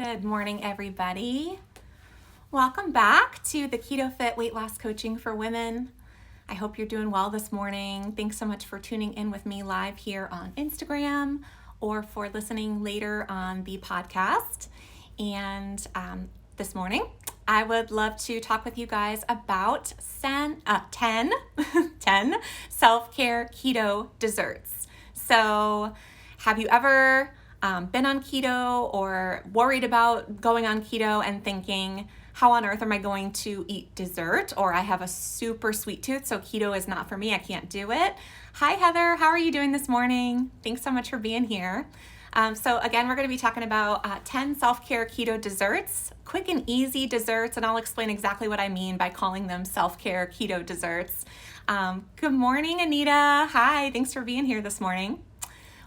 Good morning, everybody. Welcome back to the Keto Fit Weight Loss Coaching for Women. I hope you're doing well this morning. Thanks so much for tuning in with me live here on Instagram or for listening later on the podcast. And this morning, I would love to talk with you guys about 10 self-care keto desserts. So have you ever been on keto or worried about going on keto and thinking, how on earth am I going to eat dessert? Or I have a super sweet tooth, so keto is not for me. I can't do it. Hi, Heather. How are you doing this morning? Thanks so much for being here. So again, we're going to be talking about 10 self-care keto desserts, quick and easy desserts, and I'll explain exactly what I mean by calling them self-care keto desserts. Good morning, Anita. Hi, thanks for being here this morning.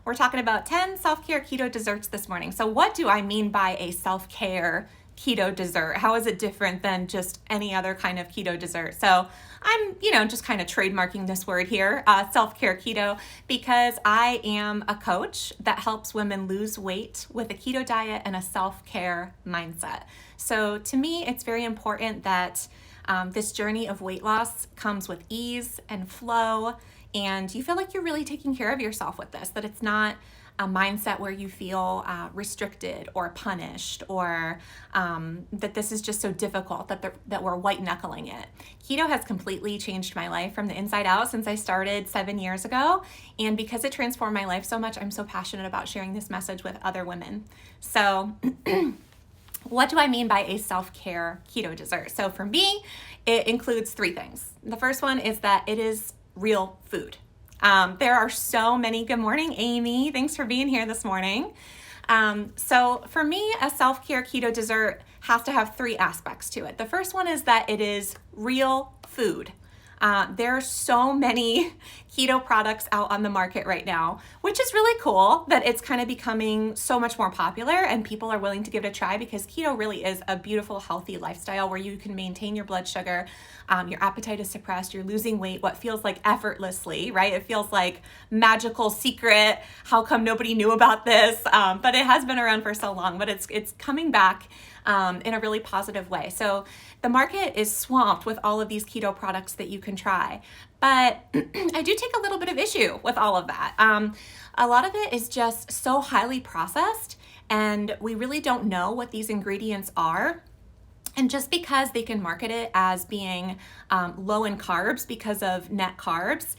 We're talking about 10 self-care keto desserts this morning. So what do I mean by a self-care keto dessert? How is it different than just any other kind of keto dessert? So I'm, just kind of trademarking this word here, self-care keto, because I am a coach that helps women lose weight with a keto diet and a self-care mindset. So to me, it's very important that this journey of weight loss comes with ease and flow, and you feel like you're really taking care of yourself with this, that it's not a mindset where you feel restricted or punished, or that this is just so difficult that we're white knuckling it. Keto has completely changed my life from the inside out since I started 7 years ago. And because it transformed my life so much, I'm so passionate about sharing this message with other women. So what do I mean by a self-care keto dessert? So for me, it includes 3 things. The first one is that it is real food. There are so many. Good morning, Amy. Thanks for being here this morning. So for me, a self-care keto dessert has to have 3 aspects to it. The first one is that it is real food. There are so many keto products out on the market right now, which is really cool that it's kind of becoming so much more popular and people are willing to give it a try, because keto really is a beautiful, healthy lifestyle where you can maintain your blood sugar, your appetite is suppressed, you're losing weight, what feels like effortlessly, right? It feels like magical secret. How come nobody knew about this? But it has been around for so long, but it's coming back in a really positive way. So the market is swamped with all of these keto products that you can try. But I do take a little bit of issue with all of that. A lot of it is just so highly processed, and we really don't know what these ingredients are. And just because they can market it as being low in carbs because of net carbs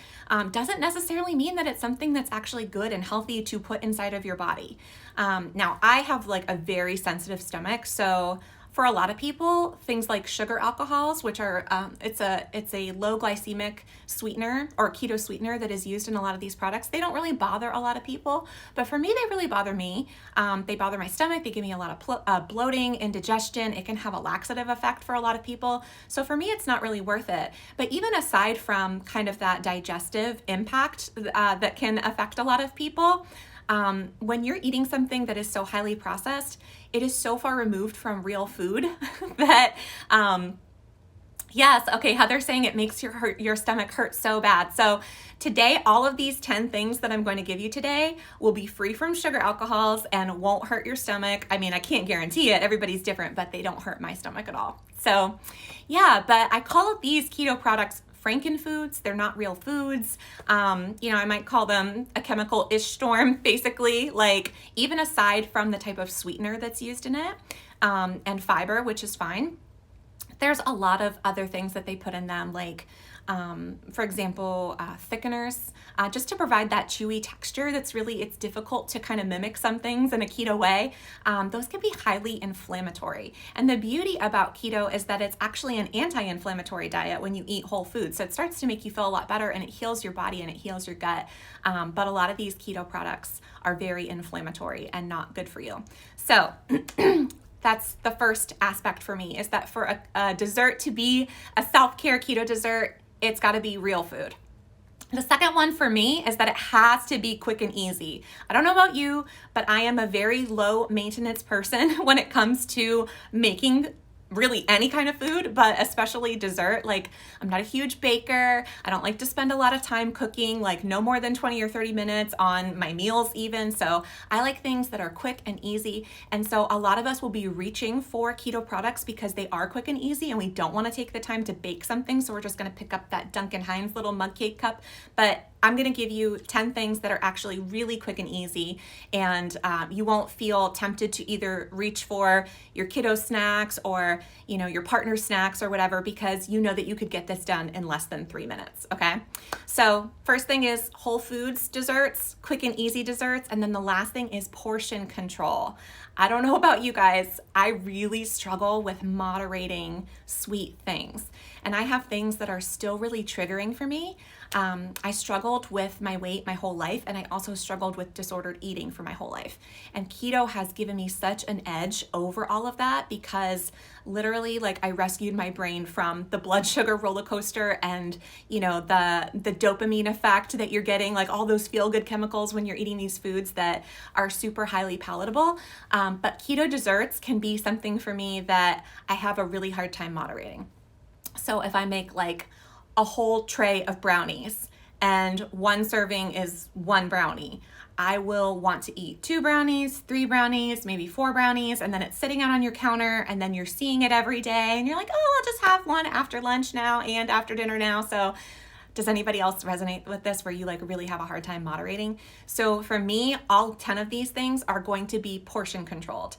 doesn't necessarily mean that it's something that's actually good and healthy to put inside of your body. Now, I have like a very sensitive stomach, so for a lot of people, things like sugar alcohols, which are it's a low glycemic sweetener or keto sweetener that is used in a lot of these products. They don't really bother a lot of people, but for me, they really bother me. They bother my stomach. They give me a lot of bloating, indigestion. It can have a laxative effect for a lot of people. So for me, it's not really worth it. But even aside from kind of that digestive impact that can affect a lot of people, when you're eating something that is so highly processed, it is so far removed from real food that, yes, okay, Heather's saying it makes your stomach hurt so bad. So today, all of these 10 things that I'm going to give you today will be free from sugar alcohols and won't hurt your stomach. I mean, I can't guarantee it. Everybody's different, but they don't hurt my stomach at all. So yeah, but I call these keto products Frankenfoods. They're not real foods. I might call them a chemical-ish storm, basically, like even aside from the type of sweetener that's used in it, and fiber, which is fine. There's a lot of other things that they put in them, like, for example, thickeners, just to provide that chewy texture it's difficult to kind of mimic some things in a keto way. Those can be highly inflammatory. And the beauty about keto is that it's actually an anti-inflammatory diet when you eat whole foods. So it starts to make you feel a lot better, and it heals your body and it heals your gut. But a lot of these keto products are very inflammatory and not good for you. So that's the first aspect for me, is that for a dessert to be a self-care keto dessert, it's got to be real food. The second one for me is that it has to be quick and easy. I don't know about you, but I am a very low maintenance person when it comes to making really any kind of food, but especially dessert. Like, I'm not a huge baker. I don't like to spend a lot of time cooking, like no more than 20 or 30 minutes on my meals even. So I like things that are quick and easy. And so a lot of us will be reaching for keto products because they are quick and easy, and we don't want to take the time to bake something. So we're just going to pick up that Duncan Hines little mug cake cup. But I'm going to give you 10 things that are actually really quick and easy, and you won't feel tempted to either reach for your kiddo snacks or, you know, your partner's snacks or whatever, because you know that you could get this done in less than 3 minutes, okay? So first thing is whole foods desserts, quick and easy desserts, and then the last thing is portion control. I don't know about you guys, I really struggle with moderating sweet things, and I have things that are still really triggering for me. I struggled with my weight my whole life, and I also struggled with disordered eating for my whole life. And keto has given me such an edge over all of that, because literally, like, I rescued my brain from the blood sugar roller coaster and, you know, the dopamine effect that you're getting, like all those feel-good chemicals when you're eating these foods that are super highly palatable. But keto desserts can be something for me that I have a really hard time moderating. So if I make like a whole tray of brownies and one serving is one brownie, I will want to eat 2 brownies, 3 brownies, maybe 4 brownies, and then it's sitting out on your counter, and then you're seeing it every day, and you're like, oh, I'll just have one after lunch now and after dinner now. So does anybody else resonate with this, where you like really have a hard time moderating? So for me, all 10 of these things are going to be portion controlled,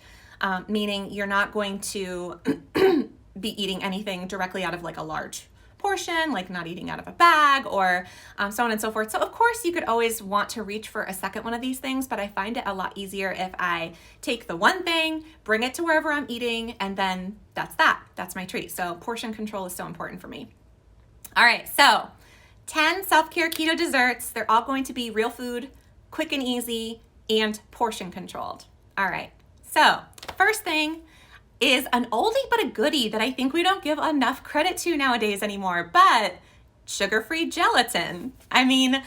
meaning you're not going to be eating anything directly out of like a large portion, like not eating out of a bag or so on and so forth. So of course you could always want to reach for a second one of these things, but I find it a lot easier if I take the one thing, bring it to wherever I'm eating, and then that's my treat. So portion control is so important for me. All right, so 10 self-care keto desserts. They're all going to be real food, quick and easy, and portion controlled. All right, so first thing is an oldie but a goodie that I think we don't give enough credit to nowadays anymore, but sugar-free gelatin. I mean,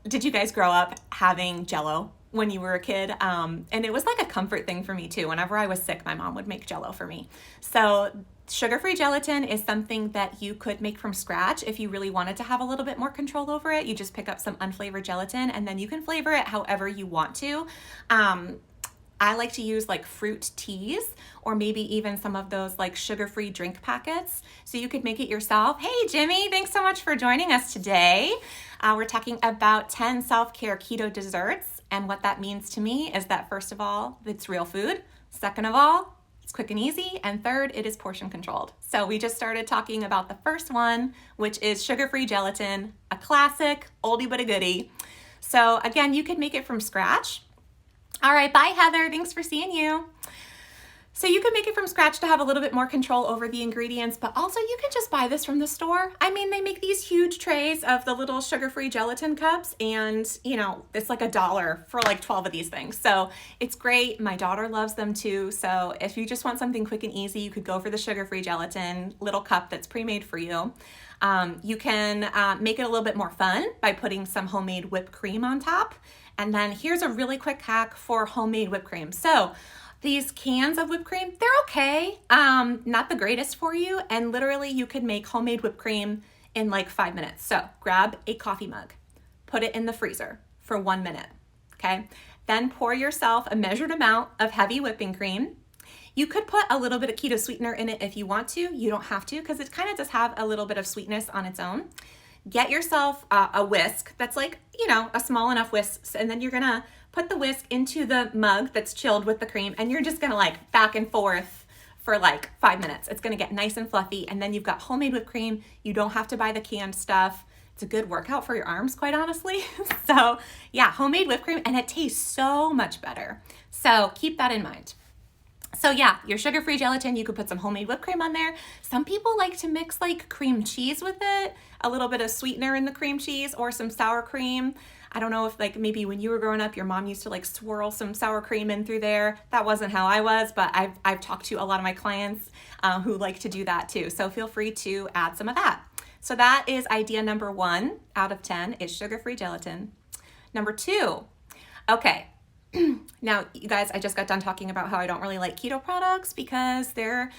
did you guys grow up having Jell-O when you were a kid? And it was like a comfort thing for me too. Whenever I was sick, my mom would make Jell-O for me. So sugar-free gelatin is something that you could make from scratch if you really wanted to have a little bit more control over it. You just pick up some unflavored gelatin, and then you can flavor it however you want to. I like to use like fruit teas, or maybe even some of those like sugar-free drink packets. So you could make it yourself. Hey, Jimmy, thanks so much for joining us today. We're talking about 10 self-care keto desserts. And what that means to me is that, first of all, it's real food. Second of all, it's quick and easy. And third, it is portion controlled. So we just started talking about the first one, which is sugar-free gelatin, a classic, oldie but a goodie. So again, you could make it from scratch. All right, bye Heather, thanks for seeing you. So you can make it from scratch to have a little bit more control over the ingredients, but also you can just buy this from the store. I mean, they make these huge trays of the little sugar-free gelatin cups, and you know, it's like $1 for like 12 of these things. So it's great. My daughter loves them too. So if you just want something quick and easy, you could go for the sugar-free gelatin little cup that's pre-made for you. You can make it a little bit more fun by putting some homemade whipped cream on top. And then here's a really quick hack for homemade whipped cream. So these cans of whipped cream, they're okay, not the greatest for you. And literally you could make homemade whipped cream in like 5 minutes. So grab a coffee mug, put it in the freezer for 1 minute, okay? Then pour yourself a measured amount of heavy whipping cream. You could put a little bit of keto sweetener in it if you want to. You don't have to, because it kind of does have a little bit of sweetness on its own. Get yourself a whisk that's like, you know, a small enough whisk, and then you're gonna put the whisk into the mug that's chilled with the cream, and you're just gonna like back and forth for like 5 minutes. It's gonna get nice and fluffy, and then you've got homemade whipped cream. You don't have to buy the canned stuff. It's a good workout for your arms, quite honestly. So yeah, homemade whipped cream, and it tastes so much better. So keep that in mind. So yeah, your sugar-free gelatin, you could put some homemade whipped cream on there. Some people like to mix like cream cheese with it, a little bit of sweetener in the cream cheese, or some sour cream. I don't know if like maybe when you were growing up, your mom used to like swirl some sour cream in through there. That wasn't how I was, but I've talked to a lot of my clients who like to do that too. So feel free to add some of that. So that is idea number 1 out of 10 is sugar-free gelatin. Number 2, okay. Now, you guys, I just got done talking about how I don't really like keto products because they're,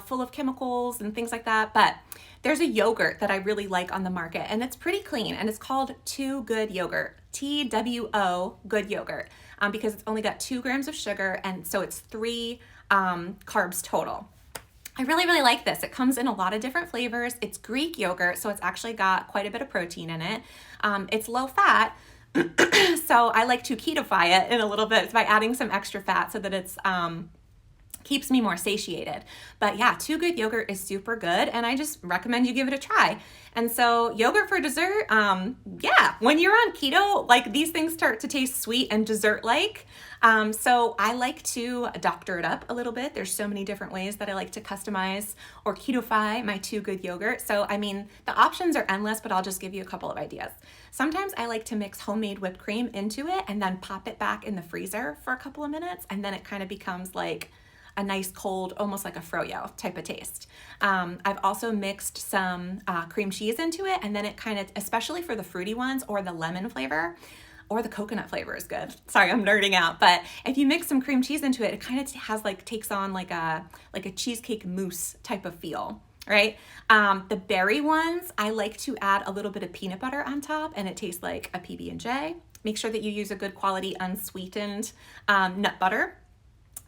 full of chemicals and things like that. But there's a yogurt that I really like on the market, and it's pretty clean, and it's called Two Good Yogurt, TWO Good Yogurt, because it's only got 2 grams of sugar, and so it's 3 carbs total. I really, really like this. It comes in a lot of different flavors. It's Greek yogurt, so it's actually got quite a bit of protein in it. It's low fat, so I like to keto-fy it in a little bit by adding some extra fat so that it's keeps me more satiated. But yeah, Two Good Yogurt is super good, and I just recommend you give it a try. And so yogurt for dessert, yeah, when you're on keto, like these things start to taste sweet and dessert-like. So I like to doctor it up a little bit. There's so many different ways that I like to customize or keto-fy my Two Good Yogurt. So, I mean, the options are endless, but I'll just give you a couple of ideas. Sometimes I like to mix homemade whipped cream into it and then pop it back in the freezer for a couple of minutes, and then it kind of becomes like a nice cold, almost like a froyo type of taste. I've also mixed some cream cheese into it, and then it kind of, especially for the fruity ones or the lemon flavor, or the coconut flavor is good. Sorry, I'm nerding out, but if you mix some cream cheese into it, it kind of has takes on like a cheesecake mousse type of feel, right? The berry ones, I like to add a little bit of peanut butter on top, and it tastes like a PB&J. Make sure that you use a good quality unsweetened nut butter.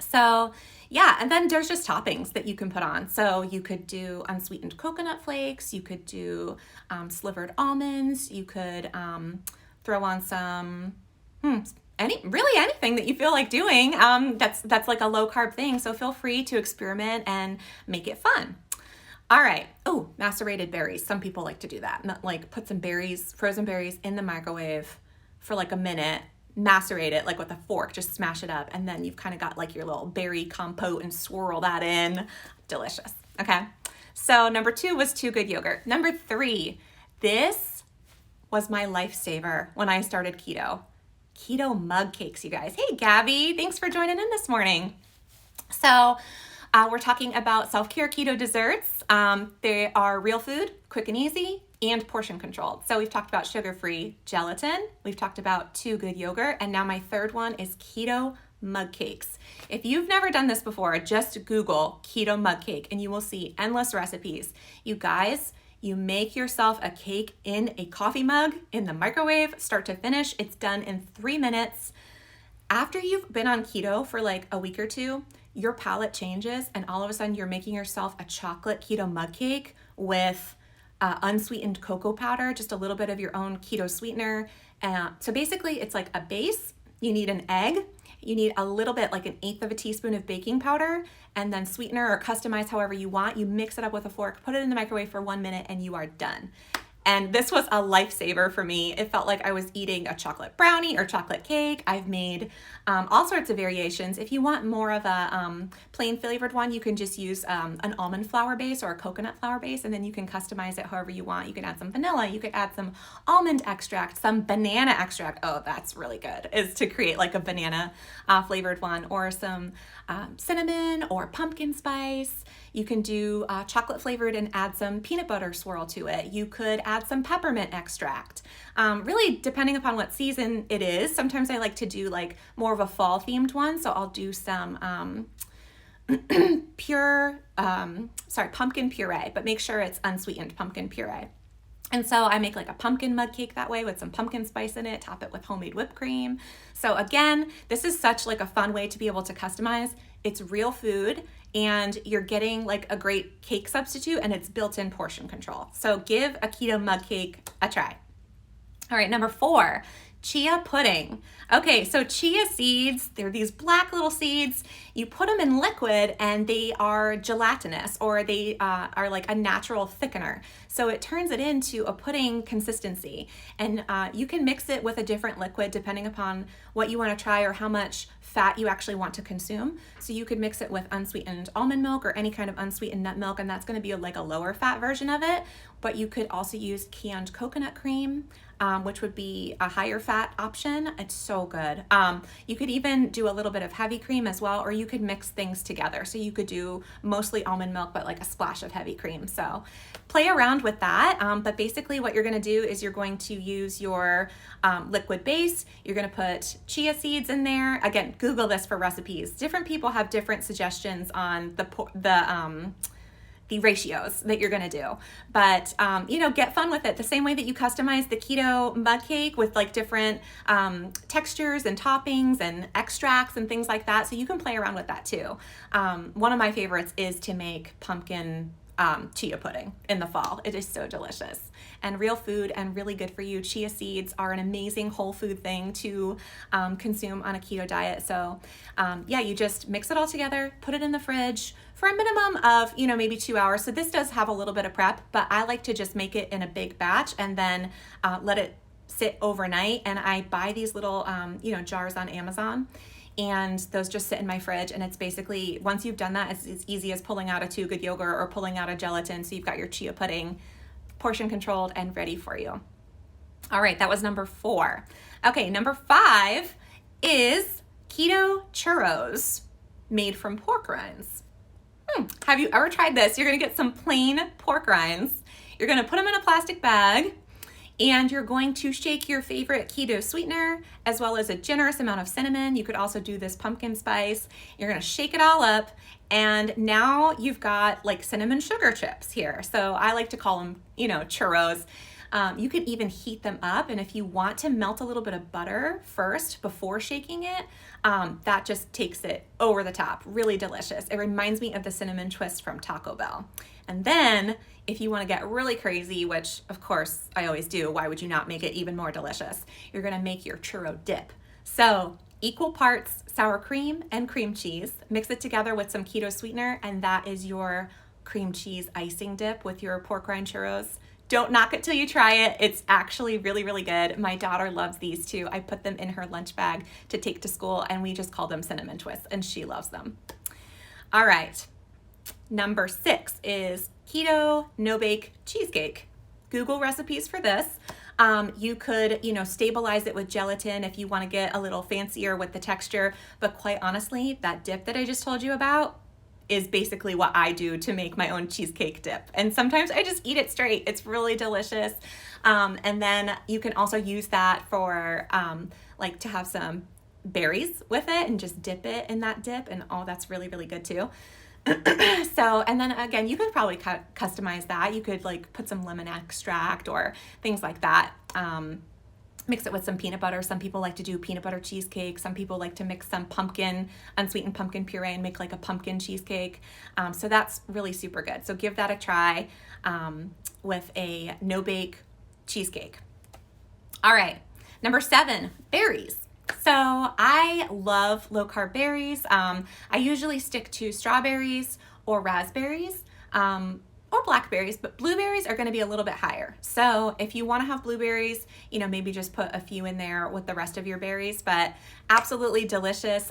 So yeah, and then there's just toppings that you can put on. So you could do unsweetened coconut flakes, you could do slivered almonds, you could throw on some, anything that you feel like doing. That's like a low carb thing. So feel free to experiment and make it fun. All right. Oh, macerated berries. Some people like to do that. Like put some berries, frozen berries in the microwave for like a minute, macerate it like with a fork, just smash it up. And then you've kind of got like your little berry compote and swirl that in. Delicious. Okay. So number 2 was Two Good Yogurt. Number 3, this was my lifesaver when I started keto. Keto Mug Cakes, you guys. Hey, Gabby. Thanks for joining in this morning. So we're talking about SelfCare keto desserts. They are real food, quick and easy, and portion controlled. So we've talked about SugarFree Gelatin. We've talked about Two Good Yogurt. And now my third one is Keto Mug Cakes. If you've never done this before, just Google Keto Mug Cake and you will see endless recipes. You guys, you make yourself a cake in a coffee mug in the microwave, start to finish. It's done in 3 minutes. After you've been on keto for like a week or 2, your palate changes and all of a sudden you're making yourself a chocolate keto mug cake with unsweetened cocoa powder, just a little bit of your own keto sweetener. So basically it's like a base. You need an egg. You need a little bit, like 1/8 of a teaspoon of baking powder, and then sweetener or customize however you want. You mix it up with a fork, put it in the microwave for 1 minute, and you are done. And this was a lifesaver for me. It felt like I was eating a chocolate brownie or chocolate cake. I've made all sorts of variations. If you want more of a plain flavored one, you can just use an almond flour base or a coconut flour base, and then you can customize it however you want. You can add some vanilla, you could add some almond extract, some banana extract. Oh, that's really good, is to create like a banana flavored one, or some cinnamon or pumpkin spice. You can do chocolate flavored and add some peanut butter swirl to it. You could add some peppermint extract. Really depending upon what season it is. Sometimes I like to do like more of a fall themed one. So I'll do some pumpkin puree, but make sure it's unsweetened pumpkin puree. And so I make like a pumpkin mug cake that way with some pumpkin spice in it, top it with homemade whipped cream. So again, this is such like a fun way to be able to customize. It's real food and you're getting like a great cake substitute, and it's built-in portion control. So give a keto mug cake a try. All right, number 4, chia pudding. Okay, so chia seeds, they're these black little seeds. You put them in liquid and they are gelatinous, or they are like a natural thickener. So it turns it into a pudding consistency. And you can mix it with a different liquid depending upon what you want to try or how much fat you actually want to consume. So you could mix it with unsweetened almond milk or any kind of unsweetened nut milk, and that's going to be like a lower fat version of it. But you could also use canned coconut cream, which would be a higher fat option. It's so good. You could even do a little bit of heavy cream as well, or you could mix things together. So you could do mostly almond milk, but like a splash of heavy cream. So play around with that. But basically what you're gonna do is you're going to use your liquid base. You're gonna put chia seeds in there. Again, Google this for recipes. Different people have different suggestions on the ratios that you're gonna do. But, get fun with it. The same way that you customize the keto mug cake with like different textures and toppings and extracts and things like that. So you can play around with that too. One of my favorites is to make pumpkin chia pudding in the fall. It is so delicious and real food and really good for you. Chia seeds are an amazing whole food thing to consume on a keto diet. So you just mix it all together, put it in the fridge for a minimum of, maybe 2 hours. So this does have a little bit of prep, but I like to just make it in a big batch and then let it sit overnight. And I buy these little, jars on Amazon, and those just sit in my fridge. And it's basically, once you've done that, it's as easy as pulling out a 2 Good yogurt or pulling out a gelatin. So you've got your chia pudding portion controlled and ready for you. All right, that was number 4. Okay, number 5 is Keto Churros made from pork rinds. Have you ever tried this? You're gonna get some plain pork rinds. You're gonna put them in a plastic bag, and you're going to shake your favorite keto sweetener as well as a generous amount of cinnamon. You could also do this pumpkin spice. You're gonna shake it all up, and now you've got like cinnamon sugar chips here. So I like to call them, churros. You can even heat them up, and if you want to melt a little bit of butter first before shaking it, that just takes it over the top. Really delicious. It reminds me of the cinnamon twist from Taco Bell. And then if you want to get really crazy, which of course I always do, why would you not make it even more delicious? You're going to make your churro dip. So equal parts sour cream and cream cheese. Mix it together with some keto sweetener, and that is your cream cheese icing dip with your pork rind churros. Don't knock it till you try it. It's actually really, really good. My daughter loves these too. I put them in her lunch bag to take to school, and we just call them cinnamon twists, and she loves them. All right. Number 6 is keto no-bake cheesecake. Google recipes for this. You could, stabilize it with gelatin if you want to get a little fancier with the texture. But quite honestly, that dip that I just told you about is basically what I do to make my own cheesecake dip. And sometimes I just eat it straight. It's really delicious. And then you can also use that for to have some berries with it and just dip it in that dip. And that's really, really good too. So, and then again, you could probably customize that. You could put some lemon extract or things like that. Mix it with some peanut butter. Some people like to do peanut butter cheesecake. Some people like to mix some unsweetened pumpkin puree and make like a pumpkin cheesecake. So that's really super good. So give that a try with a no-bake cheesecake. All right, number 7, berries. So I love low-carb berries. I usually stick to strawberries or raspberries. Or blackberries, but blueberries are going to be a little bit higher. So if you want to have blueberries, maybe just put a few in there with the rest of your berries, but absolutely delicious.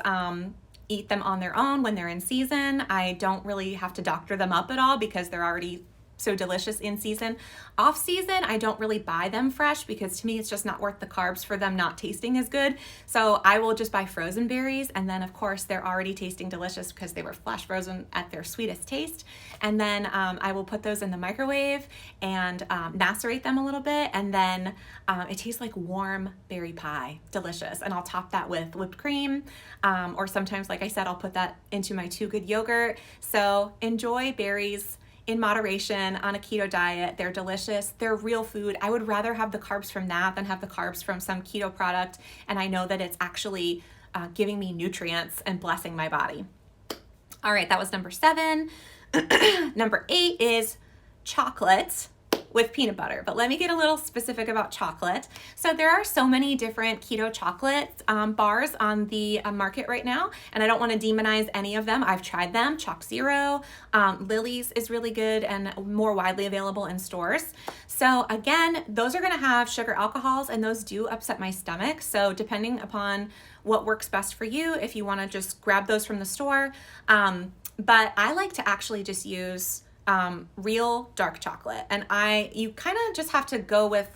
Eat them on their own when they're in season. I don't really have to doctor them up at all because they're already so delicious in season. Off season, I don't really buy them fresh because to me it's just not worth the carbs for them not tasting as good. So I will just buy frozen berries, and then of course they're already tasting delicious because they were flash frozen at their sweetest taste. And then I will put those in the microwave and macerate them a little bit, and then it tastes like warm berry pie. Delicious. And I'll top that with whipped cream, or sometimes, like I said, I'll put that into my 2 Good yogurt. So enjoy berries in moderation on a keto diet. They're delicious. They're real food. I would rather have the carbs from that than have the carbs from some keto product. And I know that it's actually giving me nutrients and blessing my body. All right, that was number 7. Number 8 is chocolate. with peanut butter, but let me get a little specific about chocolate. So there are so many different keto chocolate bars on the market right now, and I don't want to demonize any of them. I've tried them. Chalk Zero, Lily's is really good and more widely available in stores. So again, those are going to have sugar alcohols, and those do upset my stomach. So depending upon what works best for you, if you want to just grab those from the store. But I like to actually just use real dark chocolate, and you kind of just have to go with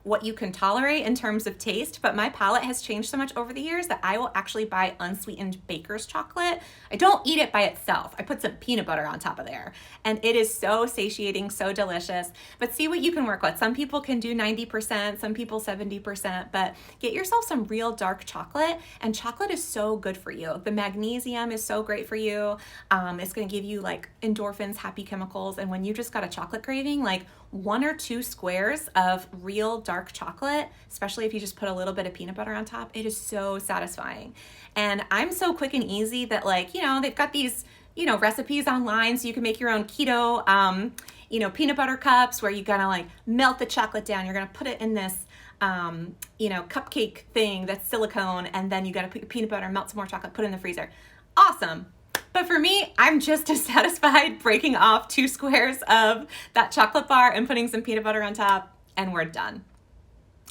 what you can tolerate in terms of taste, but my palate has changed so much over the years that I will actually buy unsweetened baker's chocolate. I don't eat it by itself. I put some peanut butter on top of there, and it is so satiating, so delicious. But see what you can work with. Some people can do 90%, some people 70%, but get yourself some real dark chocolate, and chocolate is so good for you. The magnesium is so great for you. It's gonna give you like endorphins, happy chemicals, and when you just got a chocolate craving, like 1 or 2 squares of real dark chocolate, especially if you just put a little bit of peanut butter on top, it is so satisfying. And I'm so quick and easy that, like, you know, they've got these, you know, recipes online so you can make your own keto, you know, peanut butter cups where you're gonna like melt the chocolate down. You're gonna put it in this, you know, cupcake thing that's silicone, and then you gotta put your peanut butter, melt some more chocolate, put it in the freezer. Awesome. But for me, I'm just as satisfied breaking off 2 squares of that chocolate bar and putting some peanut butter on top, and we're done.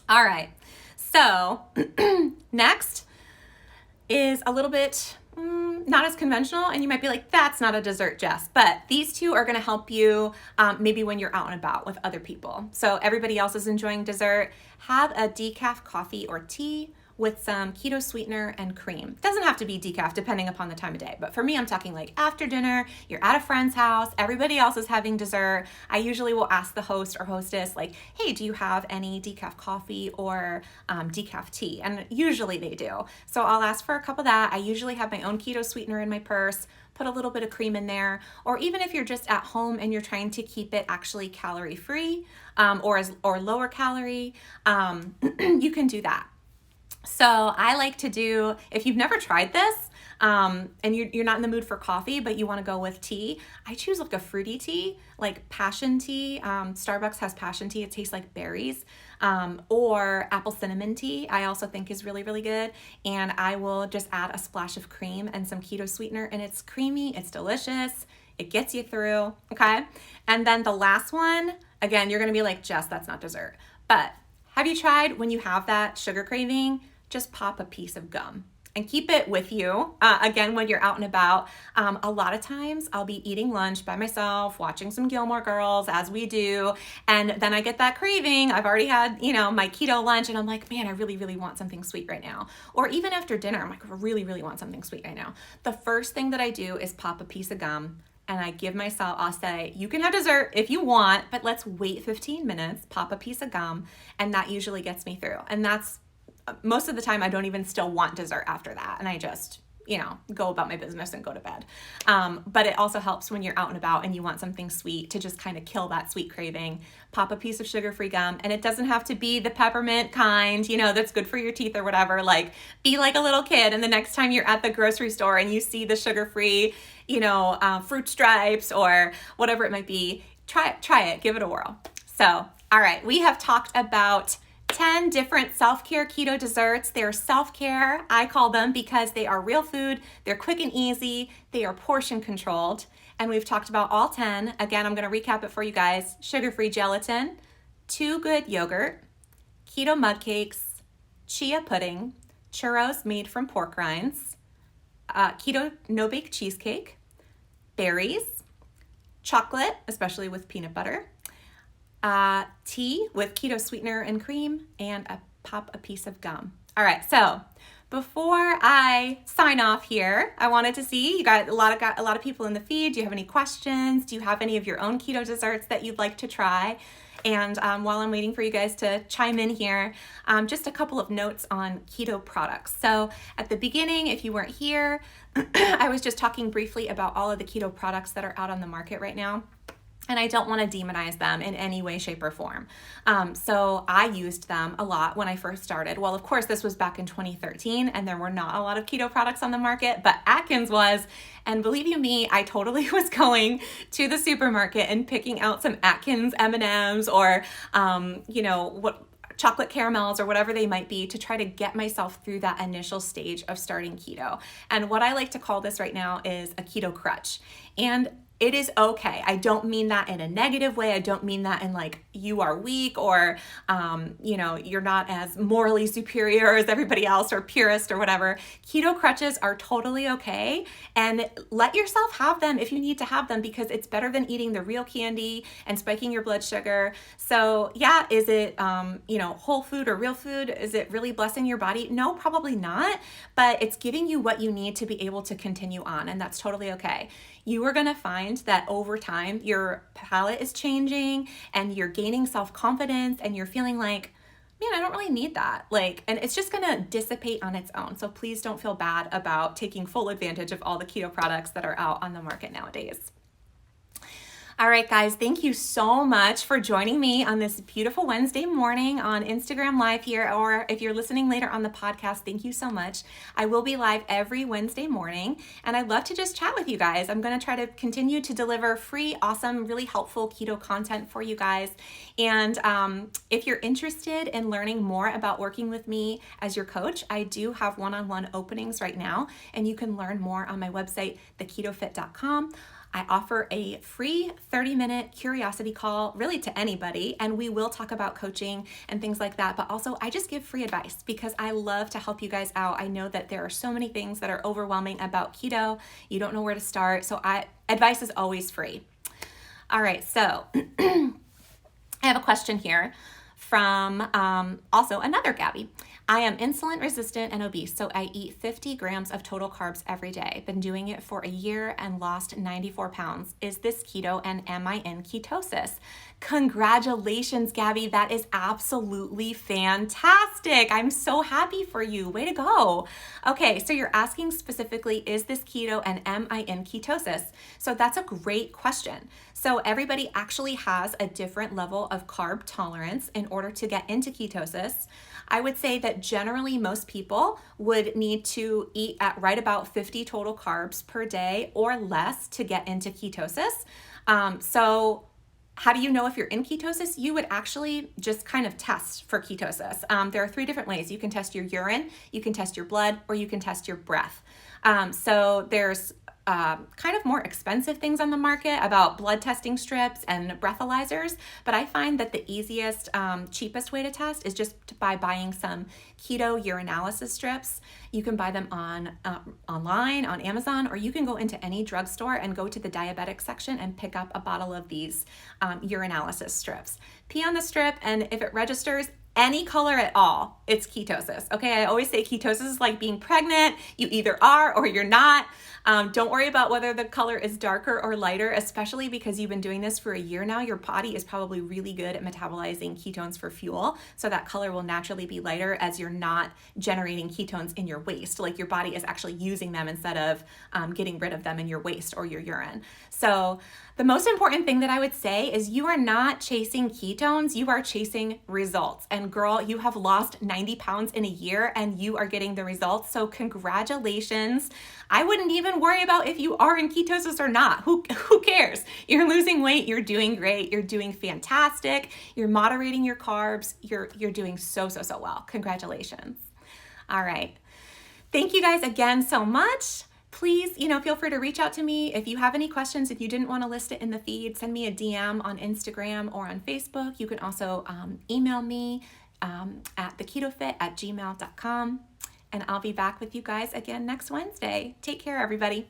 All right, so next is a little bit not as conventional, and you might be like, that's not a dessert, Jess, but these 2 are gonna help you maybe when you're out and about with other people. So everybody else is enjoying dessert. Have a decaf coffee or tea with some keto sweetener and cream. It doesn't have to be decaf depending upon the time of day, but for me, I'm talking like after dinner, you're at a friend's house, everybody else is having dessert. I usually will ask the host or hostess like, hey, do you have any decaf coffee or decaf tea? And usually they do. So I'll ask for a cup of that. I usually have my own keto sweetener in my purse, put a little bit of cream in there, or even if you're just at home and you're trying to keep it actually calorie free or lower calorie, you can do that. So I like to do, if you've never tried this, and you're not in the mood for coffee, but you want to go with tea, I choose like a fruity tea, like passion tea. Starbucks has passion tea. It tastes like berries. Or apple cinnamon tea, I also think is really, really good. And I will just add a splash of cream and some keto sweetener, and it's creamy, it's delicious, it gets you through, okay? And then the last one, again, you're gonna be like, Jess, that's not dessert. But have you tried when you have that sugar craving, just pop a piece of gum and keep it with you. Again, when you're out and about, a lot of times I'll be eating lunch by myself, watching some Gilmore Girls as we do. And then I get that craving. I've already had, you know, my keto lunch, and I'm like, man, I really, really want something sweet right now. Or even after dinner, I'm like, I really, really want something sweet right now. The first thing that I do is pop a piece of gum, and I give myself, I'll say, you can have dessert if you want, but let's wait 15 minutes, pop a piece of gum, and that usually gets me through. And that's most of the time I don't even still want dessert after that, and I just, you know, go about my business and go to bed. But it also helps when you're out and about and you want something sweet to just kind of kill that sweet craving. Pop a piece of sugar-free gum, and it doesn't have to be the peppermint kind, you know, that's good for your teeth or whatever. Like, be like a little kid, and the next time you're at the grocery store and you see the sugar-free, you know, fruit stripes or whatever it might be, try it, give it a whirl. So, all right, we have talked about 10 different self-care keto desserts. They're self-care, I call them, because they are real food, they're quick and easy, they are portion controlled, and we've talked about all 10. Again, I'm going to recap it for you guys. SugarFree Gelatin, Too Good Yogurt, Keto Mug Cakes, Chia Pudding, Churros made from pork rinds, Keto No-Bake Cheesecake, berries, chocolate, especially with peanut butter, tea with keto sweetener and cream, and pop a piece of gum. All right, so before I sign off here, I wanted to see, you got a lot of people in the feed. Do you have any questions? Do you have any of your own keto desserts that you'd like to try? And while I'm waiting for you guys to chime in here, just a couple of notes on keto products. So at the beginning, if you weren't here, I was just talking briefly about all of the keto products that are out on the market right now. and I don't want to demonize them in any way, shape, or form. So I used them a lot when I first started. Well, of course, this was back in 2013, and there were not a lot of keto products on the market, but Atkins was. And believe you me, I totally was going to the supermarket and picking out some Atkins M&Ms or, what chocolate caramels or whatever they might be to try to get myself through that initial stage of starting keto. And what I like to call this right now is a keto crutch. And it is okay. I don't mean that in a negative way. I don't mean that in like you are weak or, you're not as morally superior as everybody else or purist or whatever. Keto crutches are totally okay. And let yourself have them if you need to have them, because it's better than eating the real candy and spiking your blood sugar. So yeah, is it, whole food or real food? Is it really blessing your body? No, probably not. But it's giving you what you need to be able to continue on. And that's totally okay. You are going to find that over time, your palate is changing and you're gaining self-confidence and you're feeling like, man, I don't really need that. And it's just going to dissipate on its own. So please don't feel bad about taking full advantage of all the keto products that are out on the market nowadays. All right, guys, thank you so much for joining me on this beautiful Wednesday morning on Instagram Live here, or if you're listening later on the podcast, thank you so much. I will be live every Wednesday morning, and I'd love to just chat with you guys. I'm going to try to continue to deliver free, awesome, really helpful keto content for you guys. And if you're interested in learning more about working with me as your coach, I do have one-on-one openings right now, and you can learn more on my website, theketofit.com. I offer a free 30-minute curiosity call really to anybody, and we will talk about coaching and things like that, but also I just give free advice because I love to help you guys out. I know that there are so many things that are overwhelming about keto. You don't know where to start, so advice is always free. All right, so I have a question here from also another Gabby. I am insulin resistant and obese, so I eat 50 grams of total carbs every day. Been doing it for a year and lost 94 pounds. Is this keto and am I in ketosis? Congratulations, Gabby. That is absolutely fantastic. I'm so happy for you. Way to go. Okay, so you're asking specifically, is this keto and am I in ketosis? So that's a great question. So everybody actually has a different level of carb tolerance in order to get into ketosis. I would say that generally most people would need to eat at right about 50 total carbs per day or less to get into ketosis. So how do you know if you're in ketosis? You would actually just kind of test for ketosis. There are 3 different ways. You can test your urine, you can test your blood, or you can test your breath. So there's kind of more expensive things on the market about blood testing strips and breathalyzers, but I find that the easiest, cheapest way to test is just by buying some keto urinalysis strips. You can buy them online on Amazon, or you can go into any drugstore and go to the diabetic section and pick up a bottle of these urinalysis strips. Pee on the strip, and if it registers any color at all, it's ketosis. Okay, I always say ketosis is like being pregnant. You either are or you're not. Don't worry about whether the color is darker or lighter, especially because you've been doing this for a year now. Your body is probably really good at metabolizing ketones for fuel, so that color will naturally be lighter as you're not generating ketones in your waste. Like your body is actually using them instead of getting rid of them in your waste or your urine. So the most important thing that I would say is you are not chasing ketones, you are chasing results. And girl, you have lost 90 pounds in a year and you are getting the results. So congratulations. I wouldn't even worry about if you are in ketosis or not. Who cares? You're losing weight, you're doing great, you're doing fantastic, you're moderating your carbs, you're doing so well. Congratulations. All right. Thank you guys again so much. Please, feel free to reach out to me if you have any questions. If you didn't want to list it in the feed, send me a DM on Instagram or on Facebook. You can also email me at theketofit@gmail.com. And I'll be back with you guys again next Wednesday. Take care, everybody.